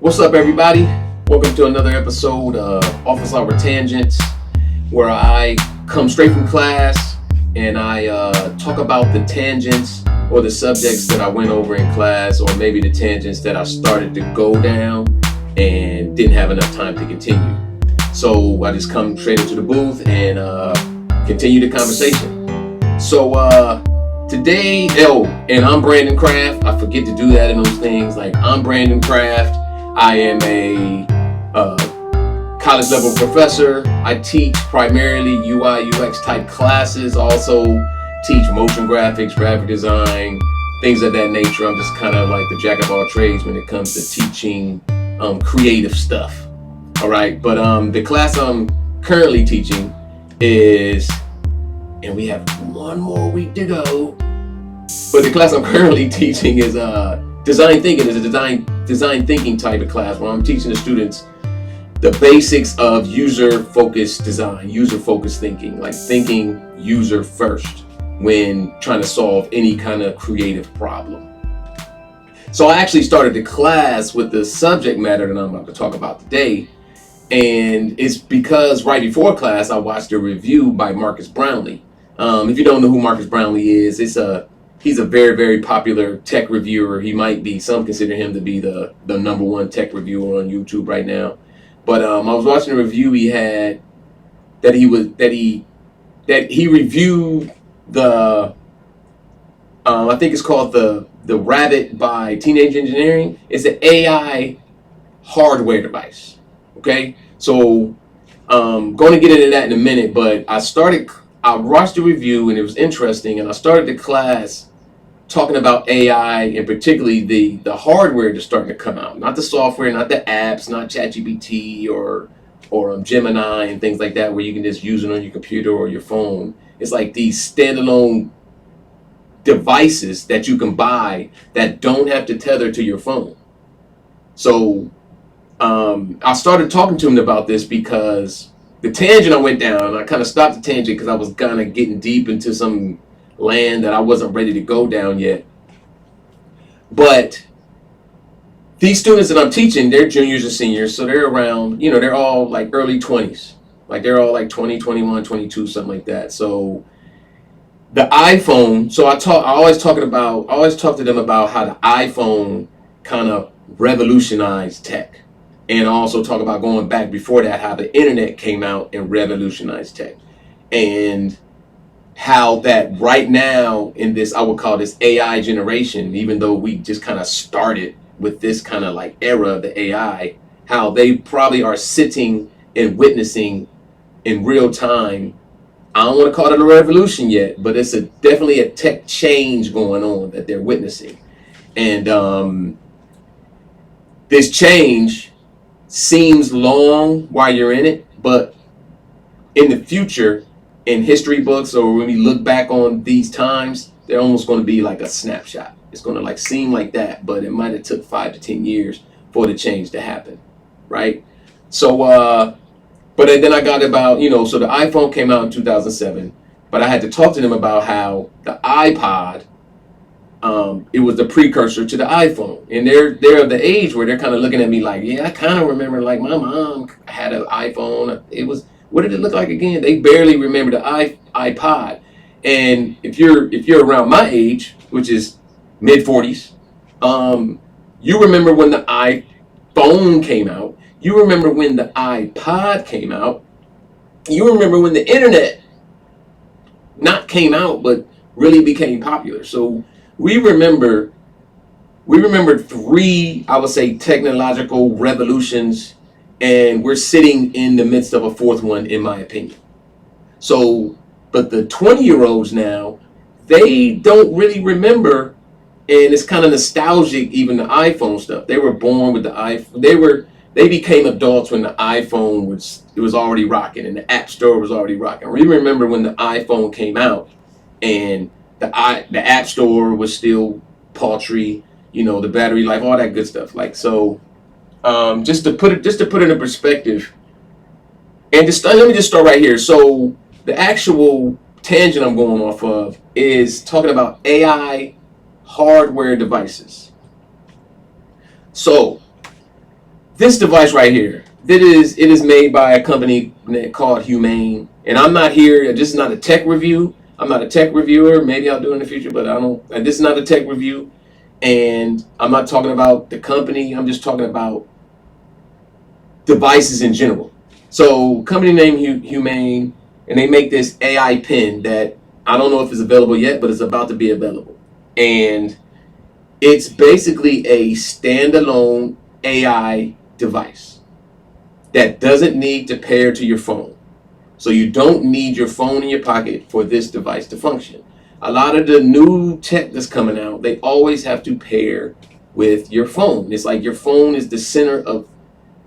What's up, everybody? Welcome to another episode of Office Hour Tangents, where I come straight from class and I talk about the tangents or the subjects that I went over in class, or maybe the tangents that I started to go down and didn't have enough time to continue. So I just come straight into the booth and continue the conversation. So today, and I'm Brandan Craft. I forget to do that in those things. Like, I'm Brandan Craft. I am a college level professor. I teach primarily UI UX type classes. Also teach motion graphics, graphic design, things of that nature. I'm just kind of like the jack of all trades when it comes to teaching creative stuff. All right, but the class I'm currently teaching is, and we have one more week to go, but the class I'm currently teaching is design thinking. Is a design thinking type of class where I'm teaching the students the basics of user-focused design, user-focused thinking, like thinking user first when trying to solve any kind of creative problem. So I actually started the class with the subject matter that I'm about to talk about today, and it's because right before class I watched a review by Marcus Brownlee. If you don't know who Marcus Brownlee is, he's a very, very popular tech reviewer. He might be, some consider him to be the number one tech reviewer on YouTube right now. But I was watching a review he had that he reviewed the I think it's called the Rabbit by Teenage Engineering. It's an AI hardware device. Okay, so going to get into that in a minute, but I watched the review and it was interesting, and I started the class talking about AI, and particularly the hardware that's starting to come out, not the software, not the apps, not ChatGPT or Gemini and things like that, where you can just use it on your computer or your phone. It's like these standalone devices that you can buy that don't have to tether to your phone. So I started talking to him about this because the tangent I went down, I kind of stopped the tangent because I was kind of getting deep into some land that I wasn't ready to go down yet. But these students that I'm teaching, they're juniors and seniors, so they're around, they're all like early 20s. Like, they're all like 20, 21, 22, something like that. So the iPhone, so I always talk to them about how the iPhone kind of revolutionized tech. And I also talk about going back before that, how the internet came out and revolutionized tech. And how that right now in this, I would call this AI generation, even though we just kind of started with this kind of like era of the AI, how they probably are sitting and witnessing in real time. I don't want to call it a revolution yet, but it's definitely a tech change going on that they're witnessing. And this change seems long while you're in it, but in the future, in history books, or when we look back on these times, they're almost going to be like a snapshot. It's going to like seem like that, but it might have took 5 to 10 years for the change to happen, right? So but then I got about, so the iPhone came out in 2007, but I had to talk to them about how the iPod, it was the precursor to the iPhone, and they're of the age where they're kind of looking at me like, yeah, I kind of remember, like, my mom had an iPhone. What did it look like again? They barely remember the iPod. And if you're around my age, which is mid 40s, you remember when the iPhone came out. You remember when the iPod came out. You remember when the internet not came out, but really became popular. So we remember 3, I would say, technological revolutions, and we're sitting in the midst of a 4th one, in my opinion. So, but the 20-year-olds now, they don't really remember, and it's kind of nostalgic, even the iPhone stuff. They were born with the iPhone. They became adults when the iPhone was already rocking, and the App Store was already rocking. We remember when the iPhone came out, and the App Store was still paltry, the battery life, all that good stuff. Like, so just to put it in perspective, and let me just start right here. So the actual tangent I'm going off of is talking about AI hardware devices. So this device right here, it is made by a company called Humane, and I'm not here. This is not a tech review. I'm not a tech reviewer. Maybe I'll do it in the future, but I don't. This is not a tech review, and I'm not talking about the company. I'm just talking about devices in general. So, company name Humane, and they make this AI pen that I don't know if it's available yet, but it's about to be available, and it's basically a standalone AI device that doesn't need to pair to your phone. So you don't need your phone in your pocket for this device to function. A lot of the new tech that's coming out, they always have to pair with your phone. It's like your phone is the center of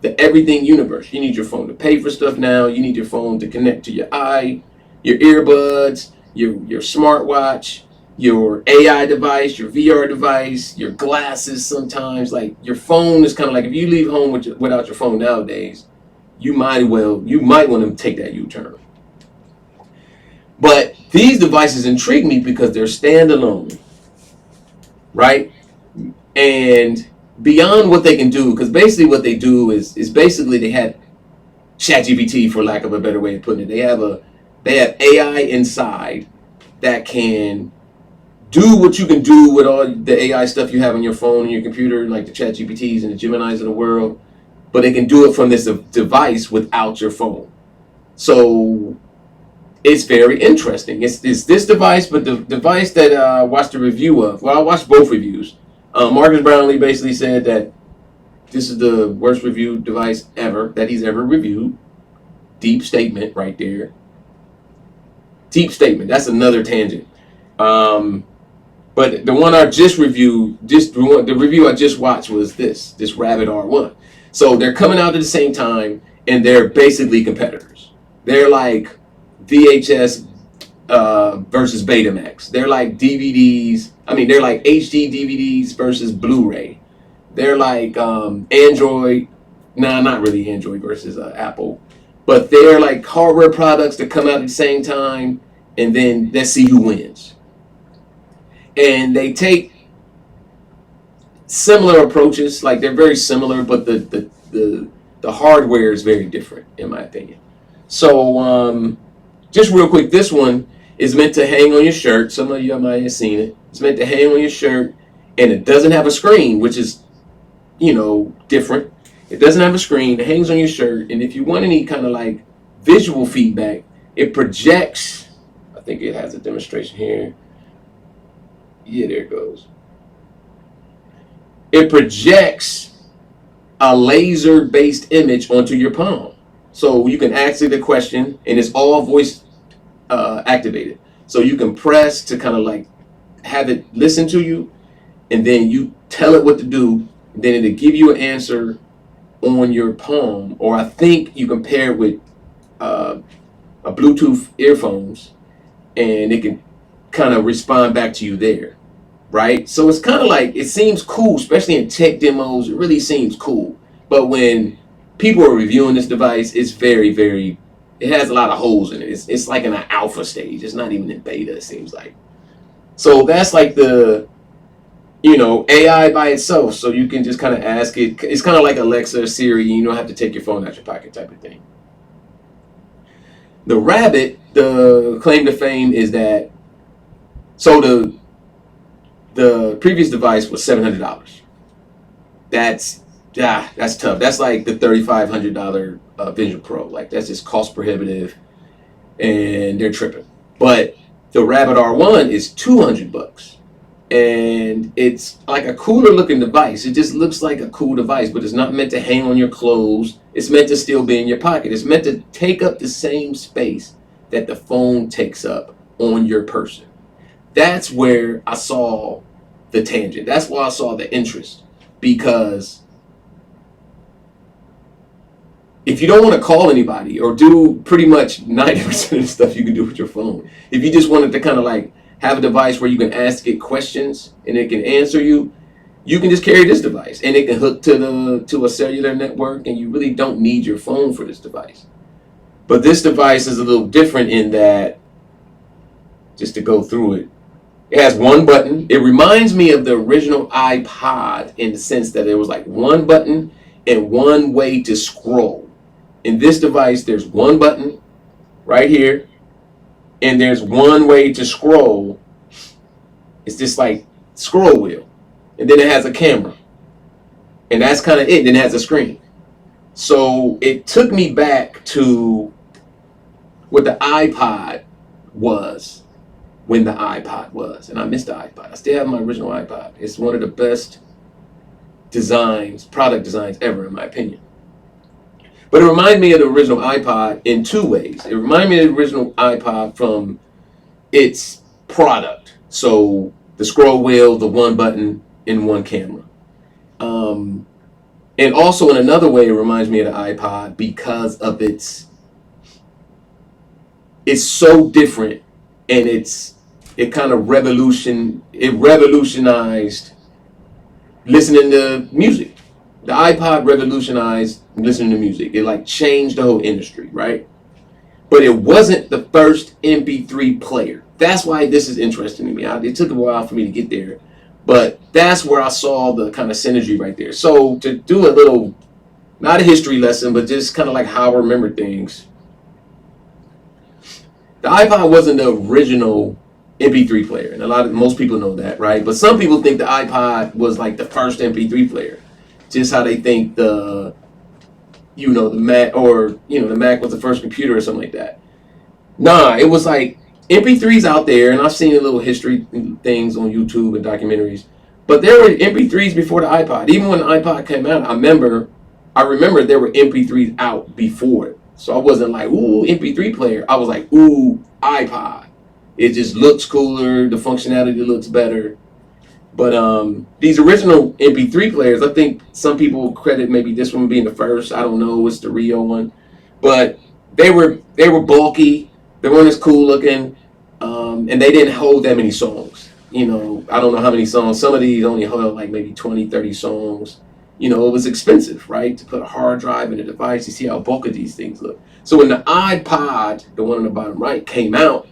the everything universe. You need your phone to pay for stuff now. You need your phone to connect to your eye, your earbuds, your smartwatch, your AI device, your VR device, your glasses. Sometimes, like, your phone is kind of like, if you leave home without your phone nowadays, you might want to take that U-turn. But these devices intrigue me because they're standalone, right? And beyond what they can do, because basically what they do is basically they have ChatGPT, for lack of a better way of putting it. They have AI inside that can do what you can do with all the AI stuff you have on your phone and your computer, like the ChatGPTs and the Geminis of the world, but they can do it from this device without your phone. So it's very interesting. It's this device, but the device that I watched a review of, well, I watched both reviews. Marcus Brownlee basically said that this is the worst reviewed device ever that he's ever reviewed. Deep statement right there. Deep statement. That's another tangent. But the one I just reviewed, the review I just watched was this Rabbit R1. So they're coming out at the same time, and they're basically competitors. They're like VHS versus Betamax. They're like DVDs. I mean, they're like HD DVDs versus Blu-ray. They're like Android. Nah, not really Android versus Apple. But they're like hardware products that come out at the same time, and then let's see who wins. And they take similar approaches, like they're very similar, but the hardware is very different, in my opinion. So just real quick, this one is meant to hang on your shirt. Some of you might have seen it. It's meant to hang on your shirt, and it doesn't have a screen, which is, different. It doesn't have a screen. It hangs on your shirt, and if you want any kind of like visual feedback, it projects. I think it has a demonstration here. Yeah, there it goes. It projects a laser-based image onto your palm. So you can ask it the question, and it's all voice activated. So you can press to kind of like have it listen to you, and then you tell it what to do, and then it'll give you an answer on your palm. Or I think you can pair it with a Bluetooth earphones, and it can kind of respond back to you there, right? So it's kind of like, it seems cool, especially in tech demos. It really seems cool. But when people are reviewing this device, it's very, very, it has a lot of holes in it. It's like in an alpha stage. It's not even in beta, it seems like. So that's like the, AI by itself. So you can just kind of ask it. It's kind of like Alexa or Siri. You don't have to take your phone out your pocket type of thing. The Rabbit, the claim to fame is that, so the previous device was $700. That's tough. That's like the $3,500 Vision Pro. Like, that's just cost prohibitive, and they're tripping. But the Rabbit R1 is $200, and it's like a cooler looking device. It just looks like a cool device, but it's not meant to hang on your clothes. It's meant to still be in your pocket. It's meant to take up the same space that the phone takes up on your person. That's where I saw the tangent. That's why I saw the interest, because if you don't want to call anybody or do pretty much 90% of the stuff you can do with your phone, if you just wanted to kind of like have a device where you can ask it questions and it can answer you, you can just carry this device, and it can hook to a cellular network, and you really don't need your phone for this device. But this device is a little different in that, just to go through it, it has one button. It reminds me of the original iPod in the sense that it was like one button, and one way to scroll. In this device, there's one button right here, and there's one way to scroll. It's just like scroll wheel, and then it has a camera, and that's kind of it. Then it has a screen. So it took me back to what the iPod was when the iPod was, and I miss the iPod. I still have my original iPod. It's one of the best product designs ever, in my opinion. But it reminded me of the original iPod in two ways. It reminded me of the original iPod from its product. So the scroll wheel, the one button, and one camera. And also in another way, it reminds me of the iPod because of it's so different, and it kind of revolutionized listening to music. The iPod revolutionized listening to music. It like changed the whole industry, right? But it wasn't the first MP3 player. That's why this is interesting to me. It took a while for me to get there, but that's where I saw the kind of synergy right there. So to do a little, not a history lesson, but just kind of like how I remember things. The iPod wasn't the original MP3 player, and most people know that, right? But some people think the iPod was like the first MP3 player, just how they think the Mac, or the Mac was the first computer or something like that. Nah, it was like MP3s out there, and I've seen a little history things on YouTube and documentaries. But there were MP3s before the iPod. Even when the iPod came out, I remember there were MP3s out before it. So I wasn't like, ooh, MP3 player. I was like, ooh, iPod. It just looks cooler. The functionality looks better. But these original MP3 players, I think some people credit maybe this one being the first. I don't know. It's the Rio one. But they were bulky. They weren't as cool looking. And they didn't hold that many songs. I don't know how many songs. Some of these only held like maybe 20, 30 songs. It was expensive, right? To put a hard drive in a device. You see how bulky these things look. So when the iPod, the one on the bottom right, came out,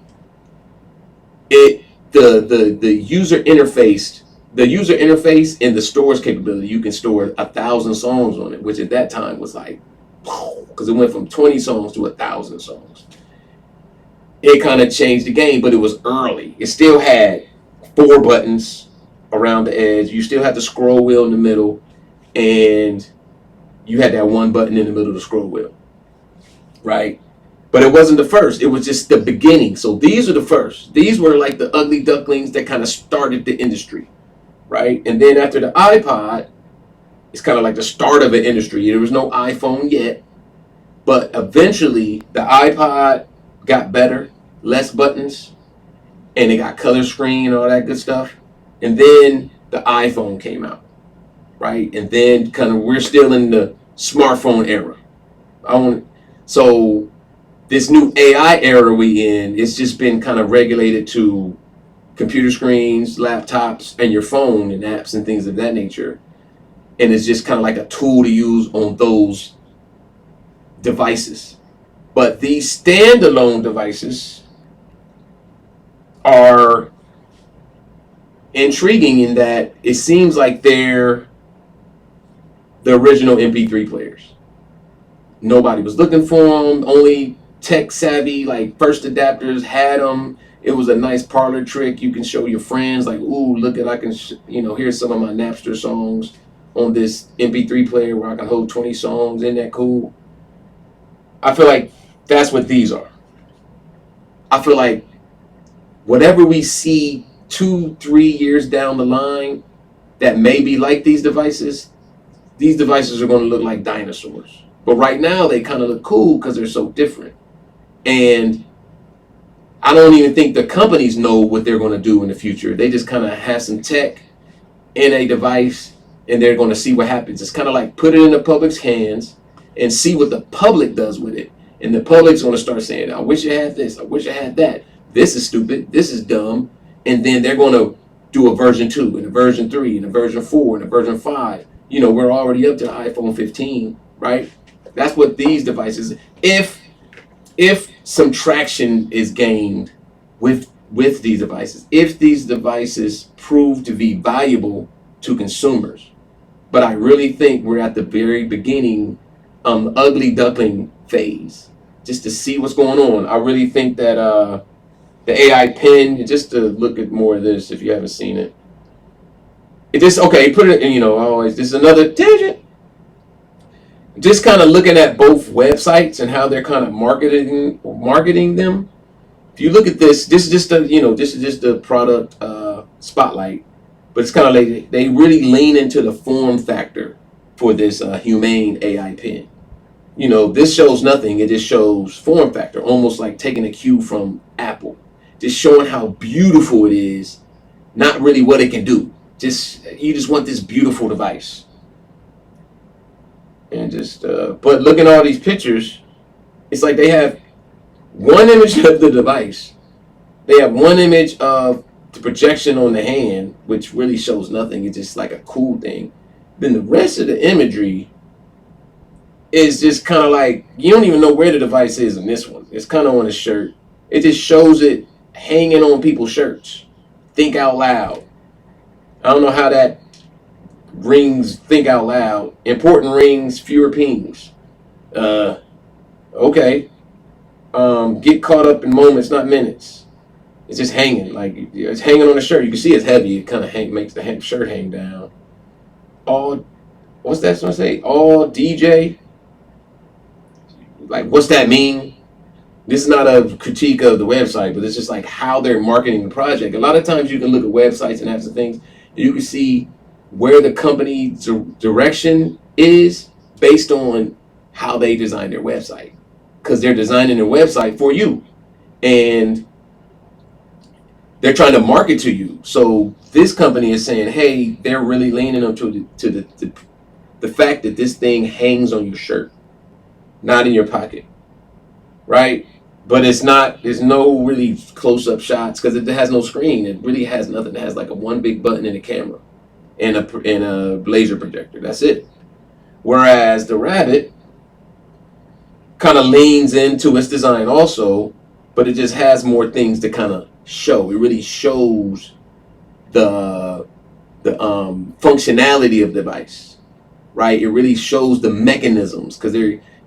the user interface and the storage capability, you can store 1,000 songs on it, which at that time was like, because it went from 20 songs to 1,000 songs. It kind of changed the game, but it was early. It still had 4 buttons around the edge. You still had the scroll wheel in the middle, and you had that one button in the middle of the scroll wheel, right? But it wasn't the first. It was just the beginning. So these are the first. These were like the ugly ducklings that kind of started the industry, right? And then after the iPod, it's kind of like the start of an industry. There was no iPhone yet, but eventually the iPod got better, less buttons, and it got color screen and all that good stuff. And then the iPhone came out, right? And then kind of we're still in the smartphone era. So this new AI era we in, it's just been kind of regulated to computer screens, laptops, and your phone and apps and things of that nature. And it's just kind of like a tool to use on those devices. But these standalone devices are intriguing in that it seems like they're the original MP3 players. Nobody was looking for them. Only tech savvy, like first adapters had them. It was a nice parlor trick. You can show your friends, like, ooh, look at, I can, here's some of my Napster songs on this MP3 player where I can hold 20 songs. Isn't that cool? I feel like that's what these are. I feel like whatever we see 2-3 years down the line that may be like these devices are going to look like dinosaurs. But right now they kind of look cool because they're so different. And I don't even think the companies know what they're going to do in the future. They just kind of have some tech in a device and they're going to see what happens. It's kind of like put it in the public's hands and see what the public does with it. And the public's going to start saying, I wish I had this. I wish I had that. This is stupid. This is dumb. And then they're going to do a version 2 and a version 3 and a version 4 and a version 5. We're already up to the iPhone 15, right? That's what these devices, if some traction is gained with these devices, if these devices prove to be valuable to consumers, but I really think we're at the very beginning, ugly duckling phase, just to see what's going on. I really think that the AI pen, just to look at more of this if you haven't seen it. It just, okay, put it in, always, this is another tangent. Just kind of looking at both websites and how they're kind of marketing them. If you look at this is just the product spotlight, but it's kind of like they really lean into the form factor for this Humane AI pen. This shows nothing. It just shows form factor, almost like taking a cue from Apple, just showing how beautiful it is, not really what it can do. You just want this beautiful device. And but looking at all these pictures, it's like they have one image of the device. They have one image of the projection on the hand, which really shows nothing. It's just like a cool thing. Then the rest of the imagery is just kind of like, you don't even know where the device is in this one. It's kind of on a shirt. It just shows it hanging on people's shirts. Think out loud. I don't know how that rings. Think out loud. Important rings, fewer pings. Okay. Get caught up in moments, not minutes. It's just hanging. Like, it's hanging on the shirt. You can see it's heavy. It kind of makes the shirt hang down. What's that supposed to say? All DJ? Like, what's that mean? This is not a critique of the website, but it's just like how they're marketing the project. A lot of times you can look at websites and have some things, and you can see where the company's direction is based on how they design their website. Because they're designing their website for you. And they're trying to market to you. So this company is saying, hey, they're really leaning up to the fact that this thing hangs on your shirt, not in your pocket, right? But it's not. There's no really close-up shots because it has no screen. It really has nothing. It has like a one big button and a camera and a laser projector. That's it. Whereas the Rabbit kind of leans into its design also, but it just has more things to kind of show. It really shows the functionality of the device, right? It really shows the mechanisms, because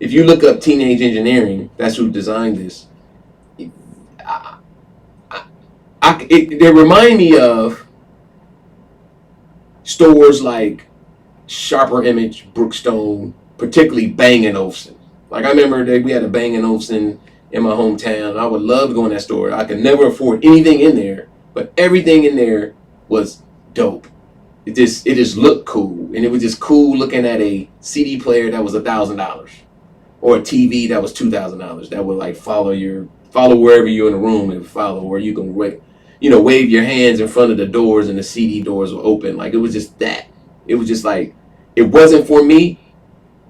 if you look up Teenage Engineering, that's who designed this. They remind me of stores like Sharper Image, Brookstone, particularly Bang & Olufsen. Like, I remember that we had a Bang & Olufsen in my hometown. I would love to go in that store. I could never afford anything in there, but everything in there was dope. It just looked cool, and it was just cool looking at a CD player that was $1,000, or a TV that was $2,000. That would like follow wherever you're in the room, and follow where you can wave your hands in front of the doors, and the CD doors were open. Like, it was just that. It was just like, it wasn't for me.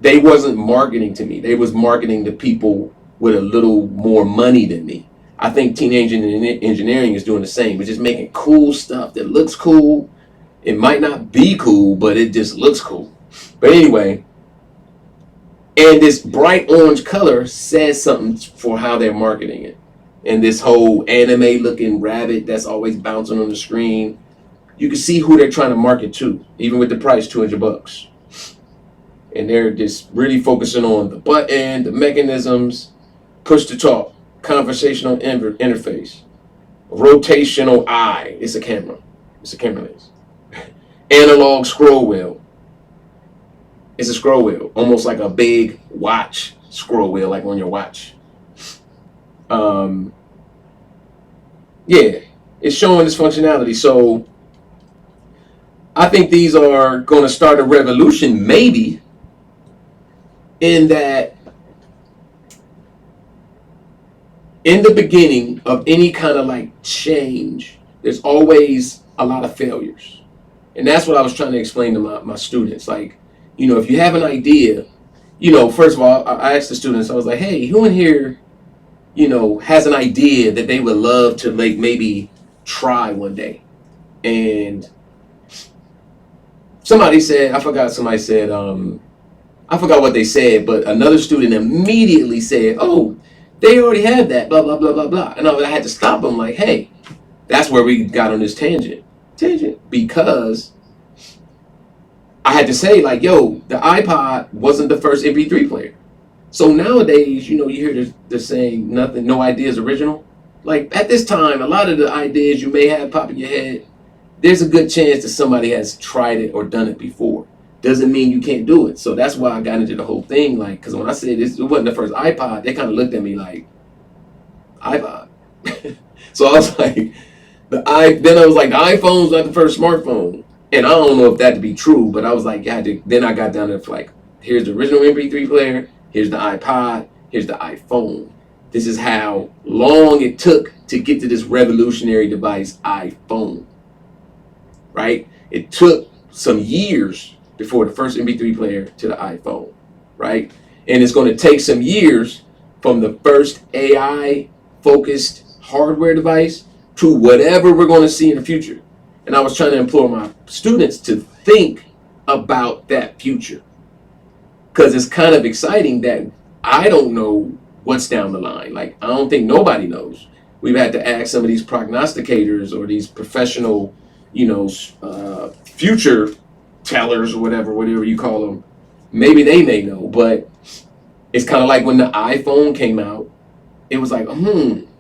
They wasn't marketing to me. They was marketing to people with a little more money than me. I think Teenage Engineering is doing the same. It's just making cool stuff that looks cool. It might not be cool, but it just looks cool. But anyway, and this bright orange color says something for how they're marketing it. And this whole anime looking rabbit that's always bouncing on the screen, you can see who they're trying to market to, even with the price, $200. And they're just really focusing on the button, the mechanisms, push to talk, conversational interface, rotational eye. It's a camera. It's a camera lens. Analog scroll wheel. It's a scroll wheel, almost like a big watch scroll wheel, like on your watch. Yeah, it's showing this functionality. So I think these are going to start a revolution, maybe, in that in the beginning of any kind of like change, there's always a lot of failures. And that's what I was trying to explain to my students. Like, if you have an idea, first of all, I asked the students, I was like, hey, who in here, has an idea that they would love to like maybe try one day? And somebody said I forgot what they said, but another student immediately said, oh, they already had that, blah, blah, blah, blah, blah. And I had to stop them like, hey, that's where we got on this tangent. Because I had to say, like, yo, the iPod wasn't the first MP3 player. So nowadays, you hear the saying, nothing, no idea is original. Like, at this time, a lot of the ideas you may have pop in your head, there's a good chance that somebody has tried it or done it before. Doesn't mean you can't do it. So that's why I got into the whole thing. Like, because when I said this, it wasn't the first iPod, they kind of looked at me like, iPod. So I was like, then I was like, the iPhone's not the first smartphone. And I don't know if that to be true, but I was like, then I got down to like, here's the original MP3 player, here's the iPod, here's the iPhone. This is how long it took to get to this revolutionary device, iPhone. Right? It took some years before the first MP3 player to the iPhone. Right? And it's going to take some years from the first AI focused hardware device to whatever we're going to see in the future. And I was trying to implore my students to think about that future, because it's kind of exciting that I don't know what's down the line. Like, I don't think nobody knows. We've had to ask some of these prognosticators or these professional, future tellers or whatever you call them. Maybe they may know, but it's kind of like when the iPhone came out, it was like,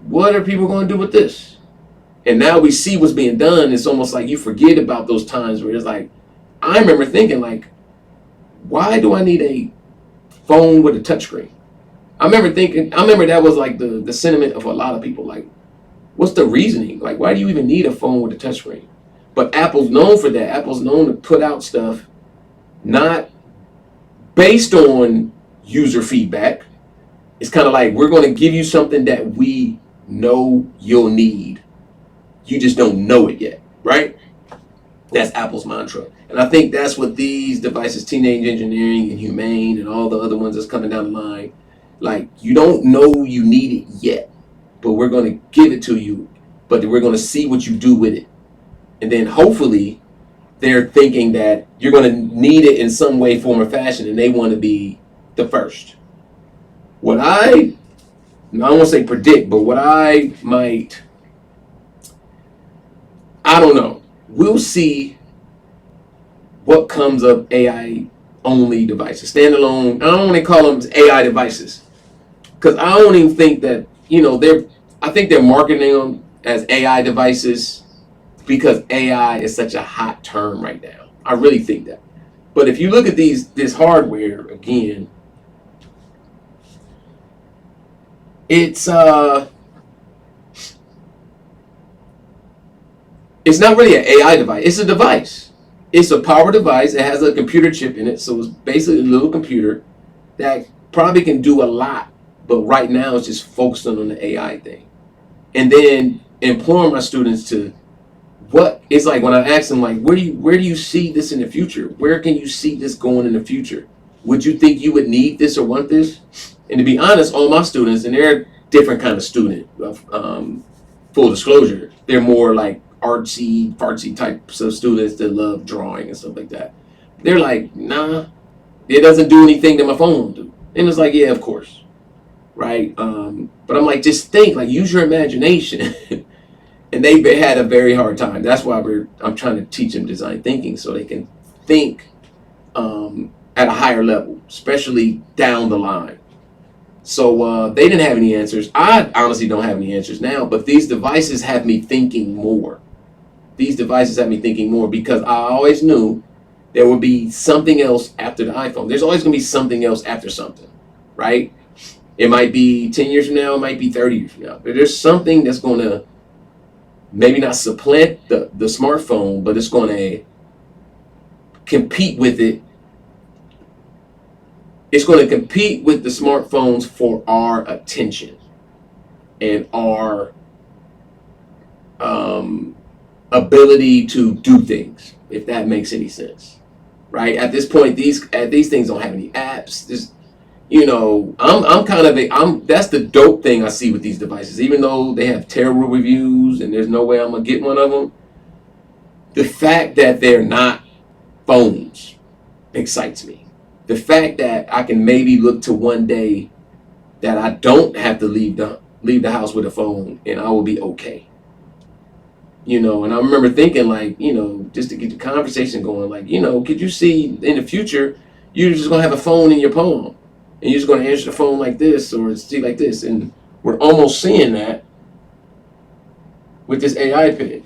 what are people going to do with this? And now we see what's being done. It's almost like you forget about those times where it's like, I remember thinking like, why do I need a phone with a touchscreen? I remember that was like the sentiment of a lot of people. Like, what's the reasoning? Like, why do you even need a phone with a touchscreen? But Apple's known for that. Apple's known to put out stuff not based on user feedback. It's kind of like, we're going to give you something that we know you'll need. You just don't know it yet, right? That's Apple's mantra. And I think that's what these devices, Teenage Engineering and Humane and all the other ones that's coming down the line, like, you don't know you need it yet, but we're going to give it to you, but we're going to see what you do with it. And then hopefully they're thinking that you're going to need it in some way, form, or fashion, and they want to be the first. What I don't want to say predict, but what I don't know. We'll see what comes of AI only devices, standalone. I don't want to call them AI devices, because I don't even think that, I think they're marketing them as AI devices because AI is such a hot term right now. I really think that. But if you look at this hardware again, it's not really an AI device. It's a device. It's a power device. It has a computer chip in it, so it's basically a little computer that probably can do a lot, but right now it's just focusing on the AI thing. And then imploring my students to, what it's like when I ask them, like, where do you see this in the future? Where can you see this going in the future? Would you think you would need this or want this? And to be honest, all my students, and they're a different kind of student, full disclosure, they're more like artsy, fartsy types of students that love drawing and stuff like that. They're like, nah, it doesn't do anything that my phone won't do. And it's like, yeah, of course, right? But I'm like, just think, like, use your imagination. And they've had a very hard time. That's why I'm trying to teach them design thinking, so they can think at a higher level, especially down the line. So they didn't have any answers. I honestly don't have any answers now, but these devices have me thinking more. These devices have me thinking more, because I always knew there would be something else after the iPhone. There's always going to be something else after something, right? It might be 10 years from now, it might be 30 years from now. But there's something that's going to maybe not supplant the smartphone, but it's going to compete with it. It's going to compete with the smartphones for our attention and our ability to do things, if that makes any sense, right? At this point, these things don't have any apps. That's the dope thing I see with these devices. Even though they have terrible reviews and there's no way I'm gonna get one of them, the fact that they're not phones excites me. The fact that I can maybe look to one day that I don't have to leave the house with a phone and I will be okay. And I remember thinking, like, just to get the conversation going, like, could you see in the future, you're just gonna have a phone in your palm, and you're just gonna answer the phone like this or see like this, and we're almost seeing that with this AI pen.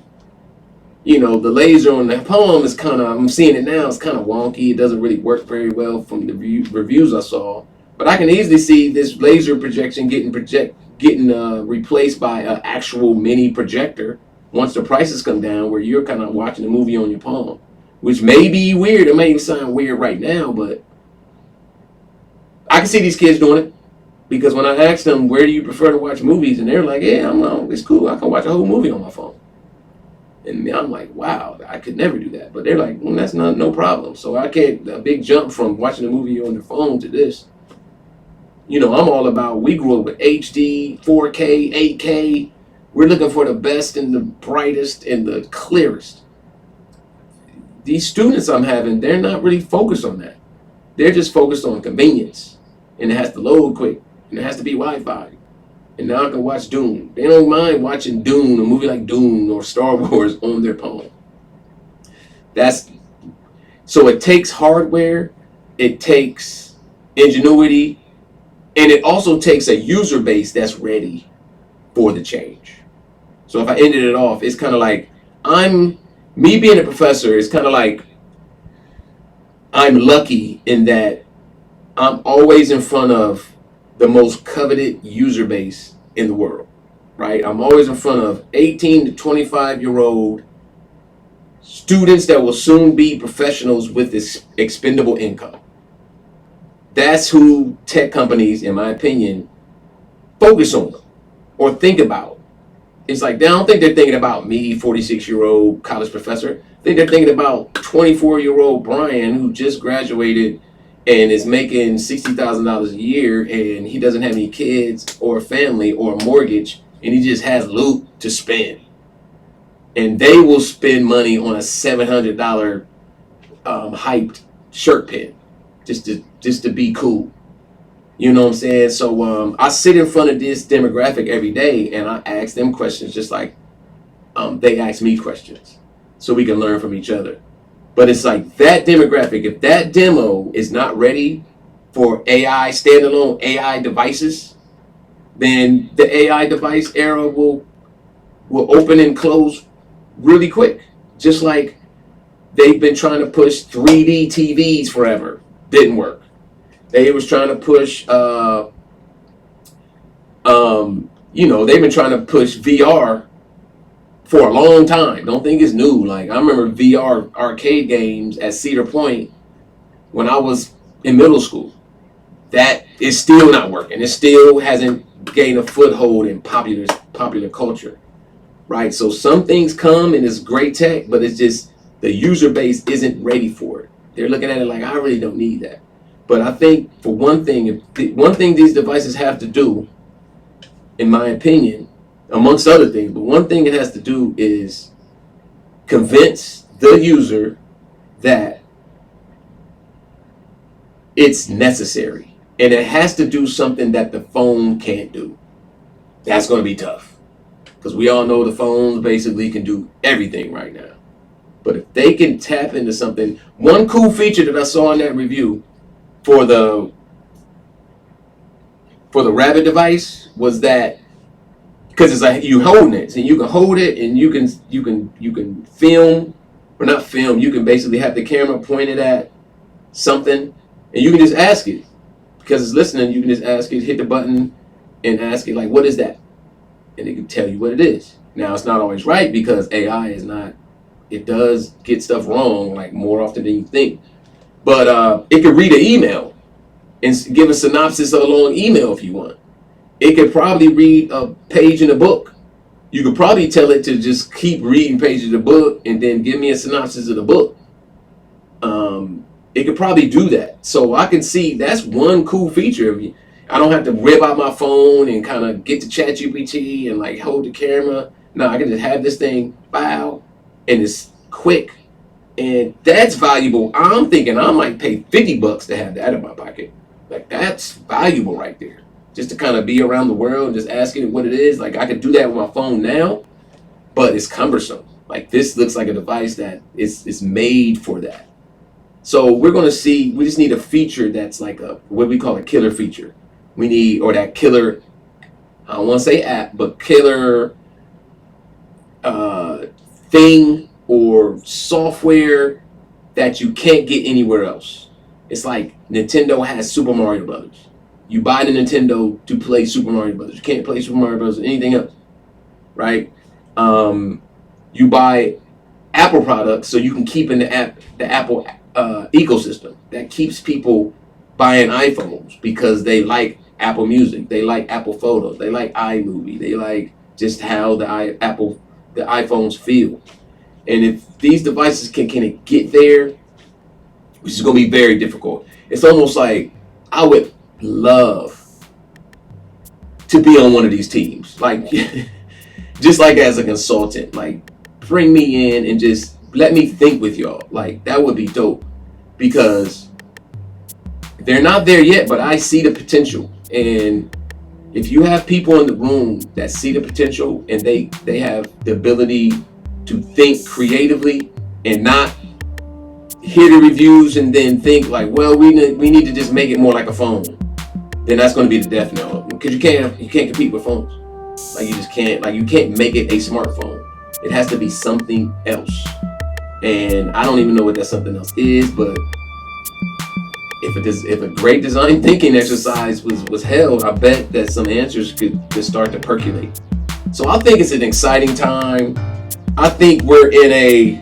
The laser on the palm is kind of, I'm seeing it now, it's kind of wonky. It doesn't really work very well from the reviews I saw. But I can easily see this laser projection getting replaced by an actual mini projector once the prices come down, where you're kind of watching the movie on your palm, which may be weird. It may even sound weird right now, but I can see these kids doing it. Because when I asked them, where do you prefer to watch movies? And they're like, yeah, it's cool. I can watch a whole movie on my phone. And I'm like, wow, I could never do that. But they're like, that's no problem. So I can't, a big jump from watching a movie on the phone to this. I'm all about, we grew up with HD, 4K, 8K. We're looking for the best and the brightest and the clearest. These students I'm having, they're not really focused on that. They're just focused on convenience. And it has to load quick. And it has to be Wi-Fi. And now I can watch Dune. They don't mind watching Dune, a movie like Dune or Star Wars on their phone. So it takes hardware, it takes ingenuity, and it also takes a user base that's ready for the change. So if I ended it off, it's kind of like, me being a professor, it's kind of like I'm lucky in that I'm always in front of the most coveted user base in the world, right? I'm always in front of 18 to 25-year-old students that will soon be professionals with this expendable income. That's who tech companies, in my opinion, focus on or think about. It's like, they don't think they're thinking about me, 46-year-old college professor. I think they're thinking about 24-year-old Brian, who just graduated and is making $60,000 a year, and he doesn't have any kids or a family or a mortgage, and he just has loot to spend. And they will spend money on a $700 hyped shirt pin just to be cool. You know what I'm saying? So I sit in front of this demographic every day, and I ask them questions just like they ask me questions, so we can learn from each other. But it's like, that demographic, if that demo is not ready for standalone AI devices, then the AI device era will open and close really quick. Just like they've been trying to push 3D TVs forever. Didn't work. They was trying to push, they've been trying to push VR for a long time. Don't think it's new. Like, I remember VR arcade games at Cedar Point when I was in middle school. That is still not working. It still hasn't gained a foothold in popular culture, right? So some things come and it's great tech, but it's just the user base isn't ready for it. They're looking at it like, I really don't need that. But I think, for one thing these devices have to do, in my opinion, amongst other things, but one thing it has to do is convince the user that it's necessary. And it has to do something that the phone can't do. That's going to be tough. Because we all know the phones basically can do everything right now. But if they can tap into something, one cool feature that I saw in that review for the Rabbit device was that, because it's like you holding it, so you can hold it and you can film, or not film. You can basically have the camera pointed at something, and you can just ask it, because it's listening. You can just ask it, hit the button, and ask it, like, what is that, and it can tell you what it is. Now, it's not always right, because AI is not. It does get stuff wrong, like, more often than you think. But it can read an email and give a synopsis of a long email if you want. It could probably read a page in a book. You could probably tell it to just keep reading pages of the book and then give me a synopsis of the book. It could probably do that. So I can see that's one cool feature of you. I don't have to rip out my phone and kind of get to ChatGPT and like hold the camera. No, I can just have this thing, bow, and it's quick. And that's valuable. I'm thinking I might pay $50 to have that in my pocket. Like, that's valuable right there. Just to kind of be around the world and just asking it what it is. Like, I could do that with my phone now. but it's cumbersome. Like, this looks like a device that is made for that. So we're going to see, we just need a feature that's like a, what we call a killer feature. We need, or that killer, I don't want to say app, but killer thing or software that you can't get anywhere else. It's like Nintendo has Super Mario Brothers. You buy the Nintendo to play Super Mario Brothers. You can't play Super Mario Brothers or anything else, right? You buy Apple products so you can keep in the Apple ecosystem. That keeps people buying iPhones because they like Apple Music, they like Apple Photos, they like iMovie, they like just how the iPhones feel. And if these devices can get there, which is going to be very difficult. It's almost like I would love to be on one of these teams, like just like as a consultant, like bring me in and just let me think with y'all. Like, that would be dope, because they're not there yet, but I see the potential. And if you have people in the room that see the potential and they have the ability to think creatively and not hear the reviews and then think like, well, we need to just make it more like a phone, then that's going to be the death knell. Because you can't compete with phones. Like, you just can't. Like, you can't make it a smartphone. It has to be something else. And I don't even know what that something else is, but if a great design thinking exercise was held, I bet that some answers could start to percolate. So I think it's an exciting time. I think we're in a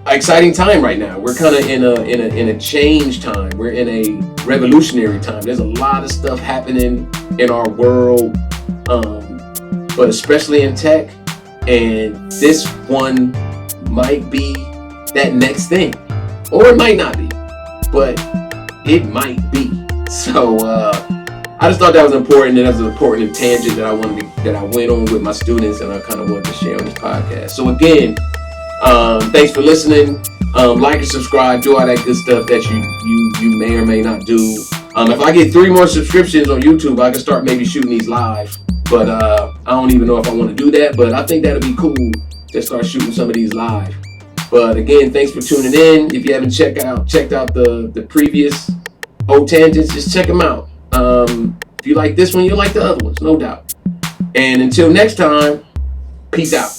exciting time right now. We're kind of in a change time. We're in a revolutionary time. There's a lot of stuff happening in our world, but especially in tech. And this one might be that next thing, or it might not be, but it might be. So I just thought that was important, and that was an important tangent that I went on with my students, and I kind of wanted to share on this podcast. So again, thanks for listening. Like and subscribe, do all that good stuff that you may or may not do. If I get 3 more subscriptions on YouTube, I can start maybe shooting these live. But I don't even know if I want to do that. But I think that'll be cool to start shooting some of these live. But again, thanks for tuning in. If you haven't checked out the previous old tangents, just check them out. If you like this one, you'll like the other ones, no doubt. And until next time, peace out.